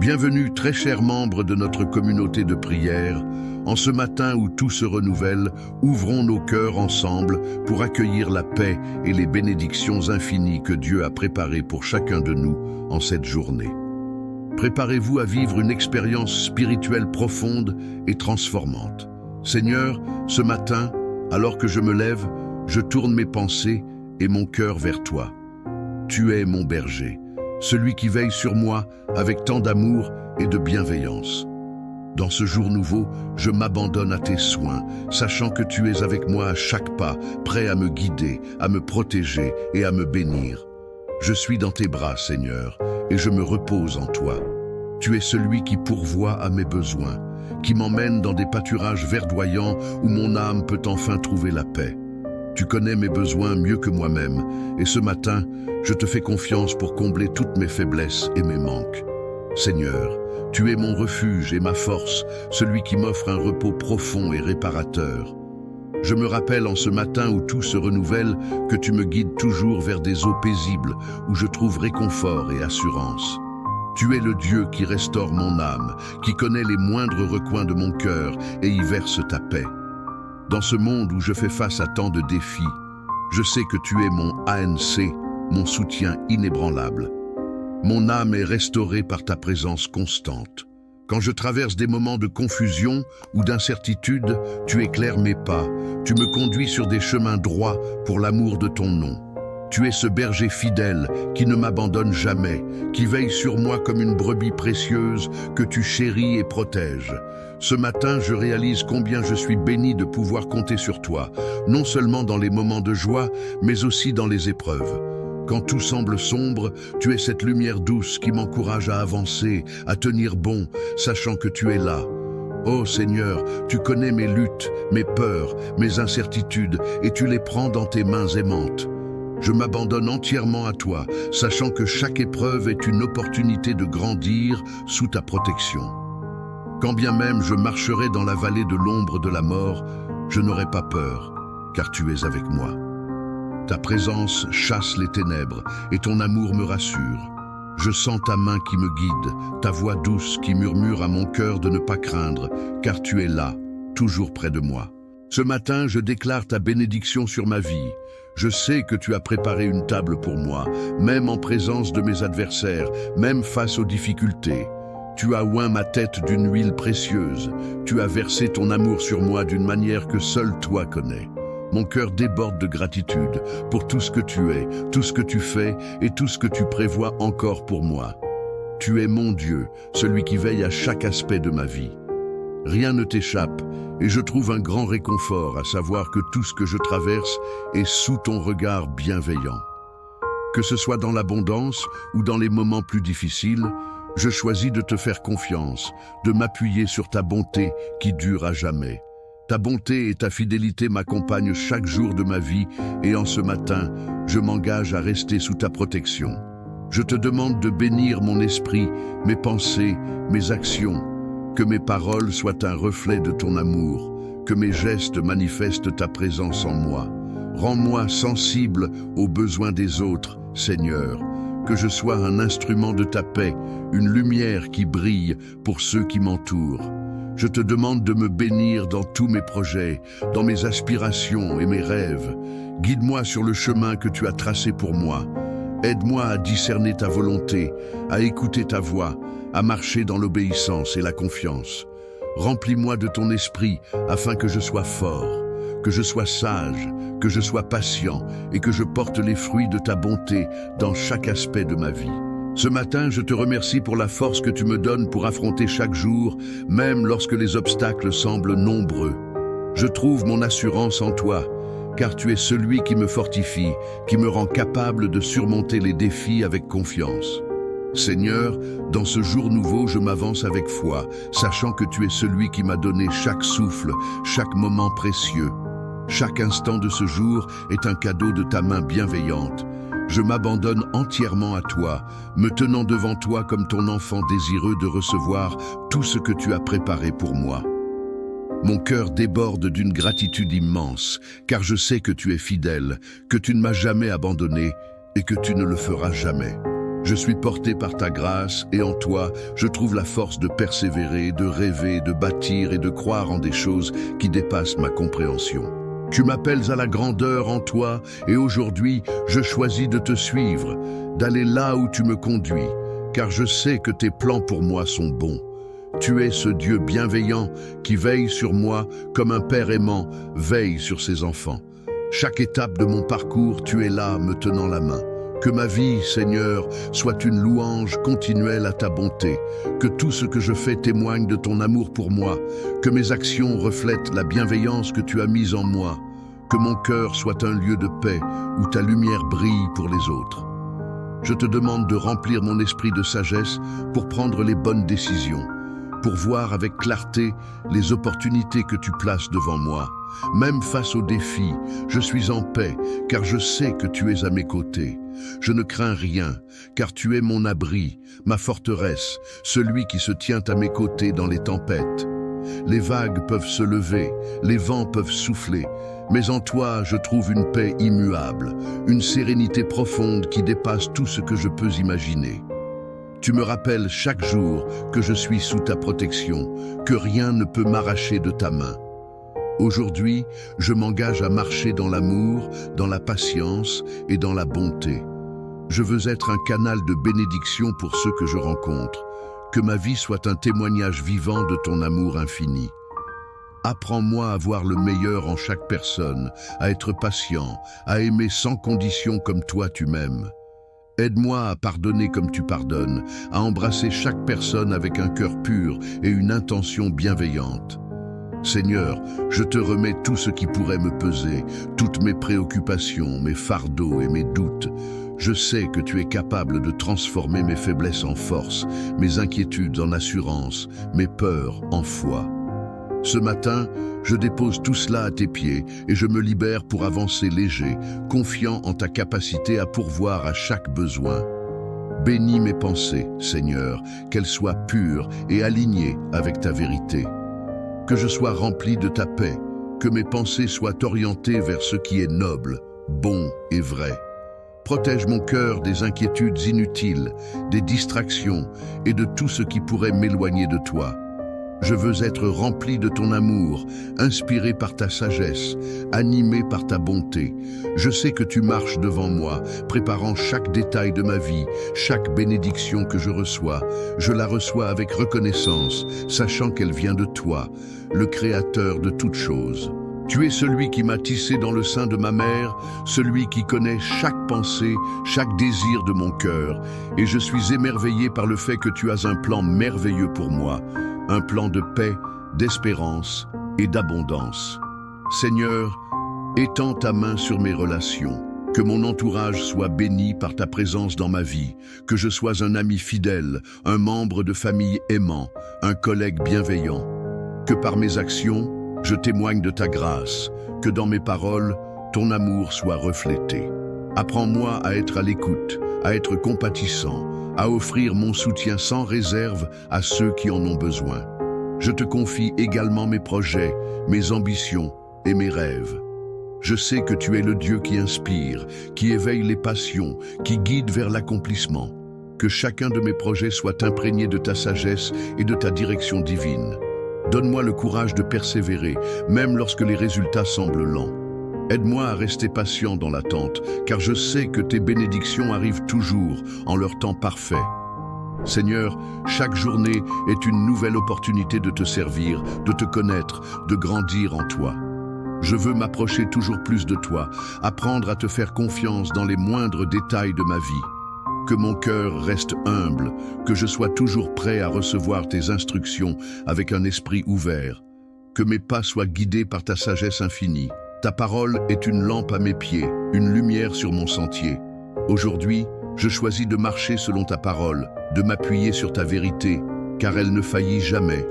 Bienvenue très chers membres de notre communauté de prière. En ce matin où tout se renouvelle, ouvrons nos cœurs ensemble pour accueillir la paix et les bénédictions infinies que Dieu a préparées pour chacun de nous en cette journée. Préparez-vous à vivre une expérience spirituelle profonde et transformante. Seigneur, ce matin, alors que je me lève, je tourne mes pensées et mon cœur vers toi. Tu es mon berger, celui qui veille sur moi avec tant d'amour et de bienveillance. Dans ce jour nouveau, je m'abandonne à tes soins, sachant que tu es avec moi à chaque pas, prêt à me guider, à me protéger et à me bénir. Je suis dans tes bras, Seigneur, et je me repose en toi. Tu es celui qui pourvoit à mes besoins, qui m'emmène dans des pâturages verdoyants où mon âme peut enfin trouver la paix. Tu connais mes besoins mieux que moi-même, et ce matin, je te fais confiance pour combler toutes mes faiblesses et mes manques. Seigneur, tu es mon refuge et ma force, celui qui m'offre un repos profond et réparateur. Je me rappelle en ce matin où tout se renouvelle que tu me guides toujours vers des eaux paisibles où je trouve réconfort et assurance. Tu es le Dieu qui restaure mon âme, qui connaît les moindres recoins de mon cœur et y verse ta paix. Dans ce monde où je fais face à tant de défis, je sais que tu es mon ANC, mon soutien inébranlable. Mon âme est restaurée par ta présence constante. Quand je traverse des moments de confusion ou d'incertitude, tu éclaires mes pas. Tu me conduis sur des chemins droits pour l'amour de ton nom. Tu es ce berger fidèle qui ne m'abandonne jamais, qui veille sur moi comme une brebis précieuse que tu chéris et protèges. Ce matin, je réalise combien je suis béni de pouvoir compter sur toi, non seulement dans les moments de joie, mais aussi dans les épreuves. Quand tout semble sombre, tu es cette lumière douce qui m'encourage à avancer, à tenir bon, sachant que tu es là. Oh Seigneur, tu connais mes luttes, mes peurs, mes incertitudes, et tu les prends dans tes mains aimantes. Je m'abandonne entièrement à toi, sachant que chaque épreuve est une opportunité de grandir sous ta protection. Quand bien même je marcherai dans la vallée de l'ombre de la mort, je n'aurai pas peur, car tu es avec moi. Ta présence chasse les ténèbres et ton amour me rassure. Je sens ta main qui me guide, ta voix douce qui murmure à mon cœur de ne pas craindre, car tu es là, toujours près de moi. Ce matin, je déclare ta bénédiction sur ma vie. Je sais que tu as préparé une table pour moi, même en présence de mes adversaires, même face aux difficultés. Tu as oint ma tête d'une huile précieuse. Tu as versé ton amour sur moi d'une manière que seul toi connais. Mon cœur déborde de gratitude pour tout ce que tu es, tout ce que tu fais et tout ce que tu prévois encore pour moi. Tu es mon Dieu, celui qui veille à chaque aspect de ma vie. Rien ne t'échappe et je trouve un grand réconfort à savoir que tout ce que je traverse est sous ton regard bienveillant. Que ce soit dans l'abondance ou dans les moments plus difficiles, je choisis de te faire confiance, de m'appuyer sur ta bonté qui dure à jamais. Ta bonté et ta fidélité m'accompagnent chaque jour de ma vie et en ce matin, je m'engage à rester sous ta protection. Je te demande de bénir mon esprit, mes pensées, mes actions, que mes paroles soient un reflet de ton amour, que mes gestes manifestent ta présence en moi. Rends-moi sensible aux besoins des autres, Seigneur, que je sois un instrument de ta paix, une lumière qui brille pour ceux qui m'entourent. Je te demande de me bénir dans tous mes projets, dans mes aspirations et mes rêves. Guide-moi sur le chemin que tu as tracé pour moi. Aide-moi à discerner ta volonté, à écouter ta voix, à marcher dans l'obéissance et la confiance. Remplis-moi de ton esprit afin que je sois fort, que je sois sage, que je sois patient et que je porte les fruits de ta bonté dans chaque aspect de ma vie. Ce matin, je te remercie pour la force que tu me donnes pour affronter chaque jour, même lorsque les obstacles semblent nombreux. Je trouve mon assurance en toi, car tu es celui qui me fortifie, qui me rend capable de surmonter les défis avec confiance. Seigneur, dans ce jour nouveau, je m'avance avec foi, sachant que tu es celui qui m'a donné chaque souffle, chaque moment précieux. Chaque instant de ce jour est un cadeau de ta main bienveillante. Je m'abandonne entièrement à toi, me tenant devant toi comme ton enfant désireux de recevoir tout ce que tu as préparé pour moi. Mon cœur déborde d'une gratitude immense, car je sais que tu es fidèle, que tu ne m'as jamais abandonné et que tu ne le feras jamais. Je suis porté par ta grâce et en toi, je trouve la force de persévérer, de rêver, de bâtir et de croire en des choses qui dépassent ma compréhension. Tu m'appelles à la grandeur en toi et aujourd'hui, je choisis de te suivre, d'aller là où tu me conduis, car je sais que tes plans pour moi sont bons. Tu es ce Dieu bienveillant qui veille sur moi comme un père aimant veille sur ses enfants. Chaque étape de mon parcours, tu es là, me tenant la main. Que ma vie, Seigneur, soit une louange continuelle à ta bonté. Que tout ce que je fais témoigne de ton amour pour moi. Que mes actions reflètent la bienveillance que tu as mise en moi. Que mon cœur soit un lieu de paix où ta lumière brille pour les autres. Je te demande de remplir mon esprit de sagesse pour prendre les bonnes décisions, pour voir avec clarté les opportunités que tu places devant moi. Même face aux défis, je suis en paix, car je sais que tu es à mes côtés. Je ne crains rien, car tu es mon abri, ma forteresse, celui qui se tient à mes côtés dans les tempêtes. Les vagues peuvent se lever, les vents peuvent souffler, mais en toi je trouve une paix immuable, une sérénité profonde qui dépasse tout ce que je peux imaginer. Tu me rappelles chaque jour que je suis sous ta protection, que rien ne peut m'arracher de ta main. Aujourd'hui, je m'engage à marcher dans l'amour, dans la patience et dans la bonté. Je veux être un canal de bénédiction pour ceux que je rencontre. Que ma vie soit un témoignage vivant de ton amour infini. Apprends-moi à voir le meilleur en chaque personne, à être patient, à aimer sans condition comme toi tu m'aimes. Aide-moi à pardonner comme tu pardonnes, à embrasser chaque personne avec un cœur pur et une intention bienveillante. Seigneur, je te remets tout ce qui pourrait me peser, toutes mes préoccupations, mes fardeaux et mes doutes. Je sais que tu es capable de transformer mes faiblesses en force, mes inquiétudes en assurance, mes peurs en foi. Ce matin, je dépose tout cela à tes pieds et je me libère pour avancer léger, confiant en ta capacité à pourvoir à chaque besoin. Bénis mes pensées, Seigneur, qu'elles soient pures et alignées avec ta vérité. Que je sois rempli de ta paix, que mes pensées soient orientées vers ce qui est noble, bon et vrai. Protège mon cœur des inquiétudes inutiles, des distractions et de tout ce qui pourrait m'éloigner de toi. Je veux être rempli de ton amour, inspiré par ta sagesse, animé par ta bonté. Je sais que tu marches devant moi, préparant chaque détail de ma vie, chaque bénédiction que je reçois. Je la reçois avec reconnaissance, sachant qu'elle vient de toi, le Créateur de toutes choses. Tu es celui qui m'a tissé dans le sein de ma mère, celui qui connaît chaque pensée, chaque désir de mon cœur, et je suis émerveillé par le fait que tu as un plan merveilleux pour moi, un plan de paix, d'espérance et d'abondance. Seigneur, étends ta main sur mes relations, que mon entourage soit béni par ta présence dans ma vie, que je sois un ami fidèle, un membre de famille aimant, un collègue bienveillant, que par mes actions, je témoigne de ta grâce, que dans mes paroles, ton amour soit reflété. Apprends-moi à être à l'écoute, à être compatissant, à offrir mon soutien sans réserve à ceux qui en ont besoin. Je te confie également mes projets, mes ambitions et mes rêves. Je sais que tu es le Dieu qui inspire, qui éveille les passions, qui guide vers l'accomplissement. Que chacun de mes projets soit imprégné de ta sagesse et de ta direction divine. Donne-moi le courage de persévérer, même lorsque les résultats semblent lents. Aide-moi à rester patient dans l'attente, car je sais que tes bénédictions arrivent toujours en leur temps parfait. Seigneur, chaque journée est une nouvelle opportunité de te servir, de te connaître, de grandir en toi. Je veux m'approcher toujours plus de toi, apprendre à te faire confiance dans les moindres détails de ma vie. Que mon cœur reste humble, que je sois toujours prêt à recevoir tes instructions avec un esprit ouvert. Que mes pas soient guidés par ta sagesse infinie. Ta parole est une lampe à mes pieds, une lumière sur mon sentier. Aujourd'hui, je choisis de marcher selon ta parole, de m'appuyer sur ta vérité, car elle ne faillit jamais.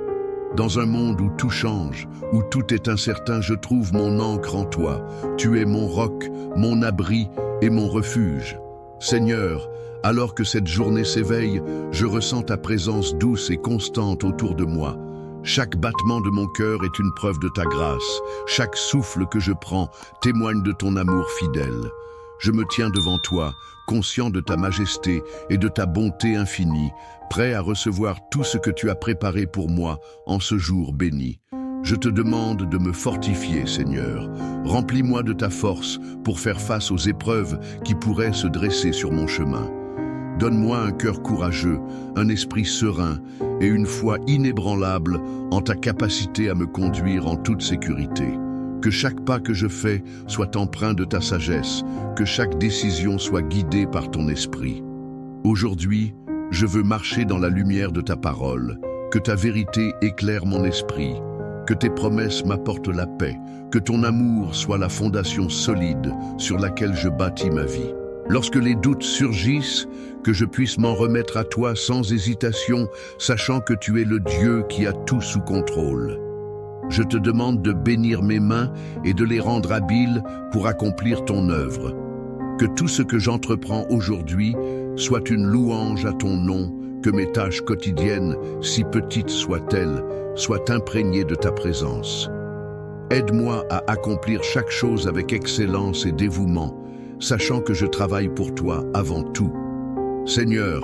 Dans un monde où tout change, où tout est incertain, je trouve mon ancre en toi. Tu es mon roc, mon abri et mon refuge. Seigneur, alors que cette journée s'éveille, je ressens ta présence douce et constante autour de moi. Chaque battement de mon cœur est une preuve de ta grâce. Chaque souffle que je prends témoigne de ton amour fidèle. Je me tiens devant toi, conscient de ta majesté et de ta bonté infinie, prêt à recevoir tout ce que tu as préparé pour moi en ce jour béni. Je te demande de me fortifier, Seigneur. Remplis-moi de ta force pour faire face aux épreuves qui pourraient se dresser sur mon chemin. Donne-moi un cœur courageux, un esprit serein et une foi inébranlable en ta capacité à me conduire en toute sécurité. Que chaque pas que je fais soit empreint de ta sagesse, que chaque décision soit guidée par ton esprit. Aujourd'hui, je veux marcher dans la lumière de ta parole, que ta vérité éclaire mon esprit, que tes promesses m'apportent la paix, que ton amour soit la fondation solide sur laquelle je bâtis ma vie. Lorsque les doutes surgissent, que je puisse m'en remettre à toi sans hésitation, sachant que tu es le Dieu qui a tout sous contrôle. Je te demande de bénir mes mains et de les rendre habiles pour accomplir ton œuvre. Que tout ce que j'entreprends aujourd'hui soit une louange à ton nom, que mes tâches quotidiennes, si petites soient-elles, soient imprégnées de ta présence. Aide-moi à accomplir chaque chose avec excellence et dévouement, sachant que je travaille pour toi avant tout. Seigneur,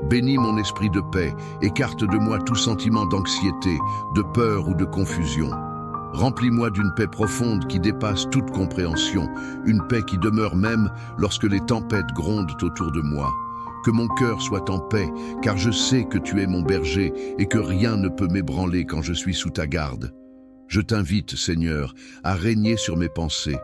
bénis mon esprit de paix, écarte de moi tout sentiment d'anxiété, de peur ou de confusion. Remplis-moi d'une paix profonde qui dépasse toute compréhension, une paix qui demeure même lorsque les tempêtes grondent autour de moi. Que mon cœur soit en paix, car je sais que tu es mon berger et que rien ne peut m'ébranler quand je suis sous ta garde. Je t'invite, Seigneur, à régner sur mes pensées.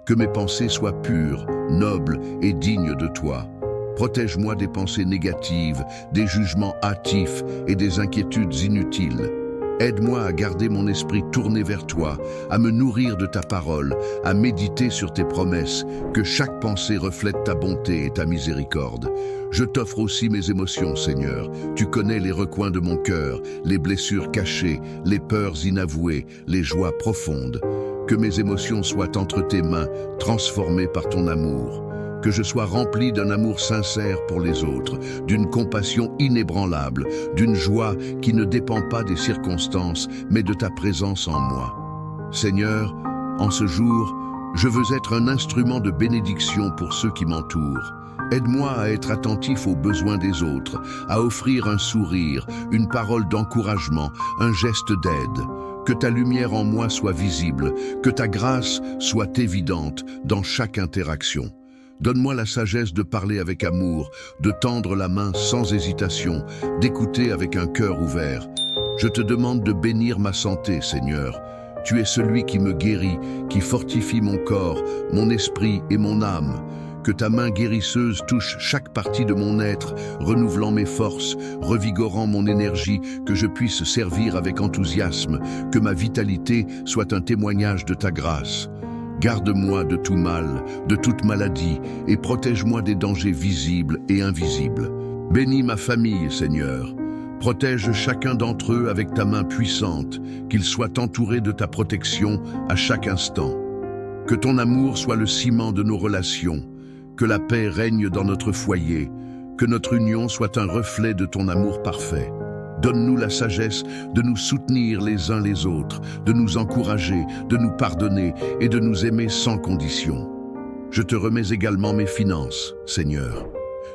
Que mes pensées soient pures, nobles et dignes de toi. Protège-moi des pensées négatives, des jugements hâtifs et des inquiétudes inutiles. Aide-moi à garder mon esprit tourné vers toi, à me nourrir de ta parole, à méditer sur tes promesses, que chaque pensée reflète ta bonté et ta miséricorde. Je t'offre aussi mes émotions, Seigneur. Tu connais les recoins de mon cœur, les blessures cachées, les peurs inavouées, les joies profondes. Que mes émotions soient entre tes mains, transformées par ton amour. Que je sois rempli d'un amour sincère pour les autres, d'une compassion inébranlable, d'une joie qui ne dépend pas des circonstances, mais de ta présence en moi. Seigneur, en ce jour, je veux être un instrument de bénédiction pour ceux qui m'entourent. Aide-moi à être attentif aux besoins des autres, à offrir un sourire, une parole d'encouragement, un geste d'aide. Que ta lumière en moi soit visible, que ta grâce soit évidente dans chaque interaction. Donne-moi la sagesse de parler avec amour, de tendre la main sans hésitation, d'écouter avec un cœur ouvert. Je te demande de bénir ma santé, Seigneur. Tu es celui qui me guérit, qui fortifie mon corps, mon esprit et mon âme. Que ta main guérisseuse touche chaque partie de mon être, renouvelant mes forces, revigorant mon énergie, que je puisse servir avec enthousiasme, que ma vitalité soit un témoignage de ta grâce. Garde-moi de tout mal, de toute maladie, et protège-moi des dangers visibles et invisibles. Bénis ma famille, Seigneur. Protège chacun d'entre eux avec ta main puissante, qu'ils soient entourés de ta protection à chaque instant. Que ton amour soit le ciment de nos relations, que la paix règne dans notre foyer, que notre union soit un reflet de ton amour parfait. Donne-nous la sagesse de nous soutenir les uns les autres, de nous encourager, de nous pardonner et de nous aimer sans condition. Je te remets également mes finances, Seigneur.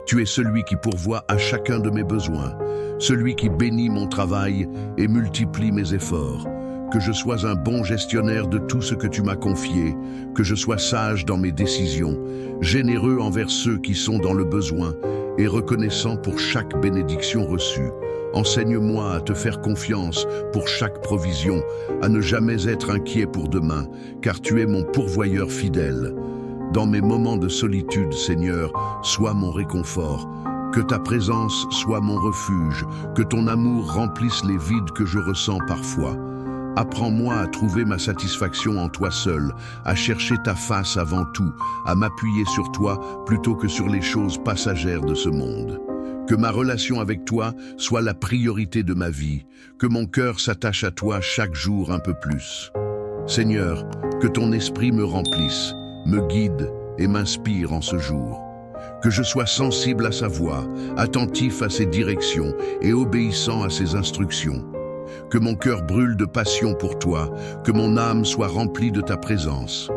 Tu es celui qui pourvoit à chacun de mes besoins, celui qui bénit mon travail et multiplie mes efforts. Que je sois un bon gestionnaire de tout ce que tu m'as confié, que je sois sage dans mes décisions, généreux envers ceux qui sont dans le besoin et reconnaissant pour chaque bénédiction reçue. Enseigne-moi à te faire confiance pour chaque provision, à ne jamais être inquiet pour demain, car tu es mon pourvoyeur fidèle. Dans mes moments de solitude, Seigneur, sois mon réconfort. Que ta présence soit mon refuge, que ton amour remplisse les vides que je ressens parfois. Apprends-moi à trouver ma satisfaction en toi seul, à chercher ta face avant tout, à m'appuyer sur toi plutôt que sur les choses passagères de ce monde. Que ma relation avec toi soit la priorité de ma vie, que mon cœur s'attache à toi chaque jour un peu plus. Seigneur, que ton esprit me remplisse, me guide et m'inspire en ce jour. Que je sois sensible à sa voix, attentif à ses directions et obéissant à ses instructions. Que mon cœur brûle de passion pour toi, que mon âme soit remplie de ta présence.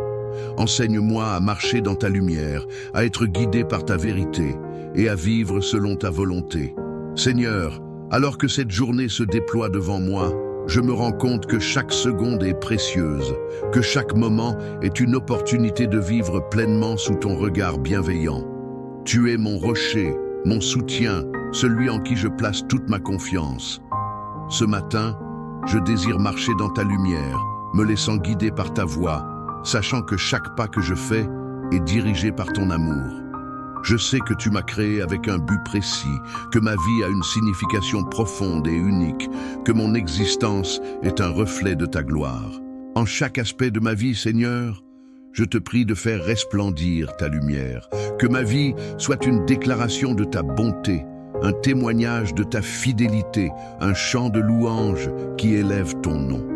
Enseigne-moi à marcher dans ta lumière, à être guidé par ta vérité et à vivre selon ta volonté. Seigneur, alors que cette journée se déploie devant moi, je me rends compte que chaque seconde est précieuse, que chaque moment est une opportunité de vivre pleinement sous ton regard bienveillant. Tu es mon rocher, mon soutien, celui en qui je place toute ma confiance. Ce matin, je désire marcher dans ta lumière, me laissant guider par ta voix, sachant que chaque pas que je fais est dirigé par ton amour. Je sais que tu m'as créé avec un but précis, que ma vie a une signification profonde et unique, que mon existence est un reflet de ta gloire. En chaque aspect de ma vie, Seigneur, je te prie de faire resplendir ta lumière, que ma vie soit une déclaration de ta bonté, un témoignage de ta fidélité, un chant de louange qui élève ton nom.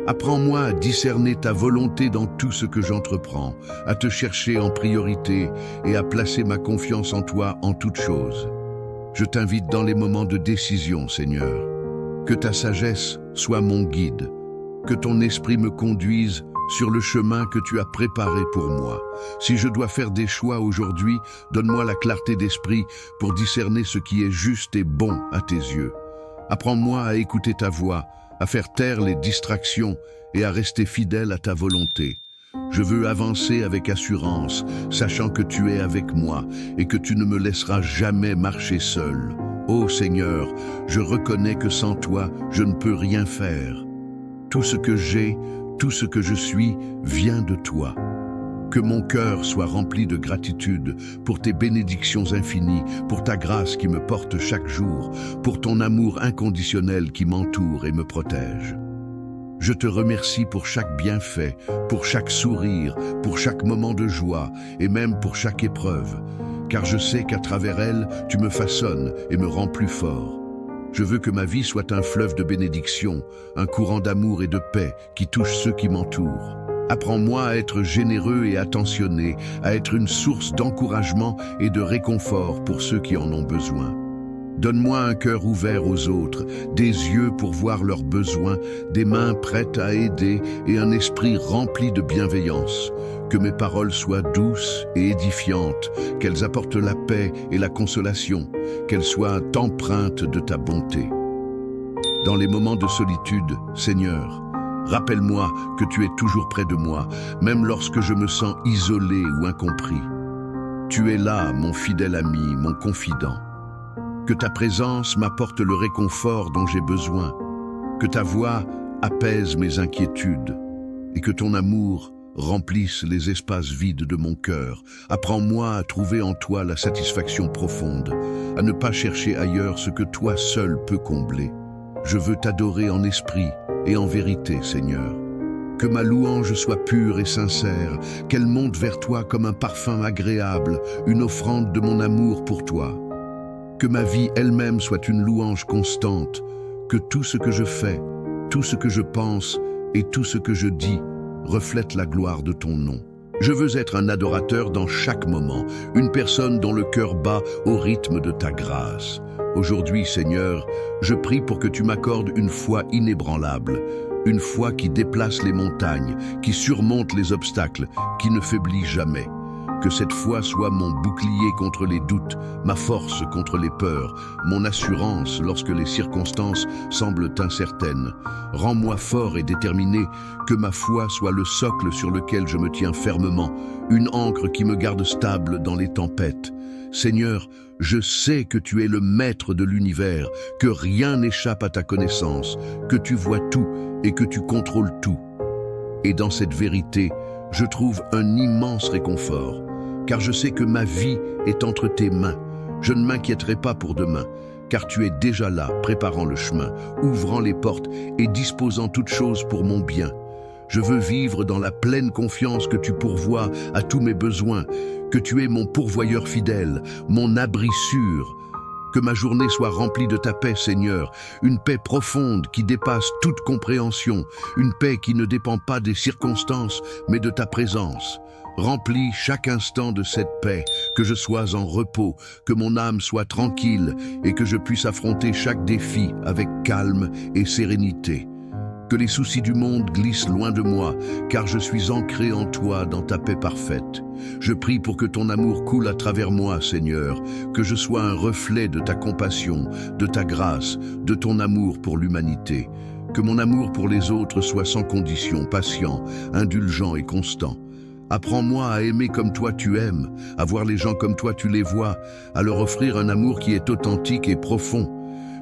Apprends-moi à discerner ta volonté dans tout ce que j'entreprends, à te chercher en priorité et à placer ma confiance en toi en toutes choses. Je t'invite dans les moments de décision, Seigneur. Que ta sagesse soit mon guide, que ton esprit me conduise sur le chemin que tu as préparé pour moi. Si je dois faire des choix aujourd'hui, donne-moi la clarté d'esprit pour discerner ce qui est juste et bon à tes yeux. Apprends-moi à écouter ta voix, à faire taire les distractions et à rester fidèle à ta volonté. Je veux avancer avec assurance, sachant que tu es avec moi et que tu ne me laisseras jamais marcher seul. Ô Seigneur, je reconnais que sans toi, je ne peux rien faire. Tout ce que j'ai, tout ce que je suis, vient de toi. Que mon cœur soit rempli de gratitude pour tes bénédictions infinies, pour ta grâce qui me porte chaque jour, pour ton amour inconditionnel qui m'entoure et me protège. Je te remercie pour chaque bienfait, pour chaque sourire, pour chaque moment de joie et même pour chaque épreuve, car je sais qu'à travers elle, tu me façonnes et me rends plus fort. Je veux que ma vie soit un fleuve de bénédictions, un courant d'amour et de paix qui touche ceux qui m'entourent. Apprends-moi à être généreux et attentionné, à être une source d'encouragement et de réconfort pour ceux qui en ont besoin. Donne-moi un cœur ouvert aux autres, des yeux pour voir leurs besoins, des mains prêtes à aider et un esprit rempli de bienveillance. Que mes paroles soient douces et édifiantes, qu'elles apportent la paix et la consolation, qu'elles soient empreintes de ta bonté. Dans les moments de solitude, Seigneur, rappelle-moi que tu es toujours près de moi, même lorsque je me sens isolé ou incompris. Tu es là, mon fidèle ami, mon confident. Que ta présence m'apporte le réconfort dont j'ai besoin, que ta voix apaise mes inquiétudes et que ton amour remplisse les espaces vides de mon cœur. Apprends-moi à trouver en toi la satisfaction profonde, à ne pas chercher ailleurs ce que toi seul peux combler. Je veux t'adorer en esprit et en vérité, Seigneur. Que ma louange soit pure et sincère, qu'elle monte vers toi comme un parfum agréable, une offrande de mon amour pour toi. Que ma vie elle-même soit une louange constante, que tout ce que je fais, tout ce que je pense et tout ce que je dis reflète la gloire de ton nom. Je veux être un adorateur dans chaque moment, une personne dont le cœur bat au rythme de ta grâce. Aujourd'hui, Seigneur, je prie pour que tu m'accordes une foi inébranlable, une foi qui déplace les montagnes, qui surmonte les obstacles, qui ne faiblit jamais. Que cette foi soit mon bouclier contre les doutes, ma force contre les peurs, mon assurance lorsque les circonstances semblent incertaines. Rends-moi fort et déterminé, que ma foi soit le socle sur lequel je me tiens fermement, une ancre qui me garde stable dans les tempêtes. Seigneur, je sais que tu es le maître de l'univers, que rien n'échappe à ta connaissance, que tu vois tout et que tu contrôles tout. Et dans cette vérité, je trouve un immense réconfort, car je sais que ma vie est entre tes mains. Je ne m'inquiéterai pas pour demain, car tu es déjà là, préparant le chemin, ouvrant les portes et disposant toutes choses pour mon bien. Je veux vivre dans la pleine confiance que tu pourvois à tous mes besoins, que tu es mon pourvoyeur fidèle, mon abri sûr. Que ma journée soit remplie de ta paix, Seigneur, une paix profonde qui dépasse toute compréhension, une paix qui ne dépend pas des circonstances, mais de ta présence. Remplis chaque instant de cette paix, que je sois en repos, que mon âme soit tranquille et que je puisse affronter chaque défi avec calme et sérénité. Que les soucis du monde glissent loin de moi, car je suis ancré en toi dans ta paix parfaite. Je prie pour que ton amour coule à travers moi, Seigneur, que je sois un reflet de ta compassion, de ta grâce, de ton amour pour l'humanité. Que mon amour pour les autres soit sans condition, patient, indulgent et constant. Apprends-moi à aimer comme toi tu aimes, à voir les gens comme toi tu les vois, à leur offrir un amour qui est authentique et profond.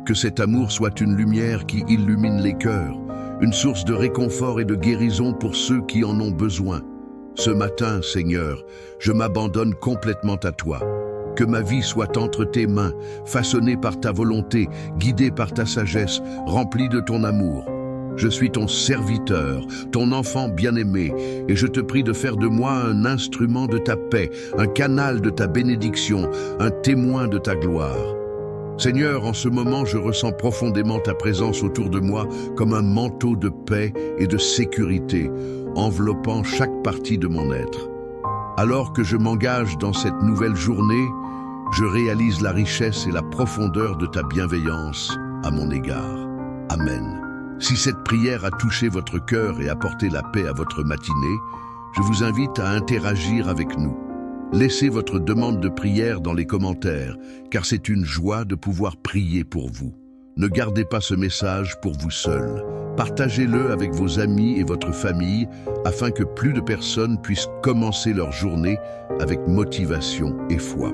Que cet amour soit une lumière qui illumine les cœurs, une source de réconfort et de guérison pour ceux qui en ont besoin. Ce matin, Seigneur, je m'abandonne complètement à toi. Que ma vie soit entre tes mains, façonnée par ta volonté, guidée par ta sagesse, remplie de ton amour. Je suis ton serviteur, ton enfant bien-aimé, et je te prie de faire de moi un instrument de ta paix, un canal de ta bénédiction, un témoin de ta gloire. Seigneur, en ce moment, je ressens profondément ta présence autour de moi comme un manteau de paix et de sécurité, enveloppant chaque partie de mon être. Alors que je m'engage dans cette nouvelle journée, je réalise la richesse et la profondeur de ta bienveillance à mon égard. Amen. Si cette prière a touché votre cœur et apporté la paix à votre matinée, je vous invite à interagir avec nous. Laissez votre demande de prière dans les commentaires, car c'est une joie de pouvoir prier pour vous. Ne gardez pas ce message pour vous seul. Partagez-le avec vos amis et votre famille afin que plus de personnes puissent commencer leur journée avec motivation et foi.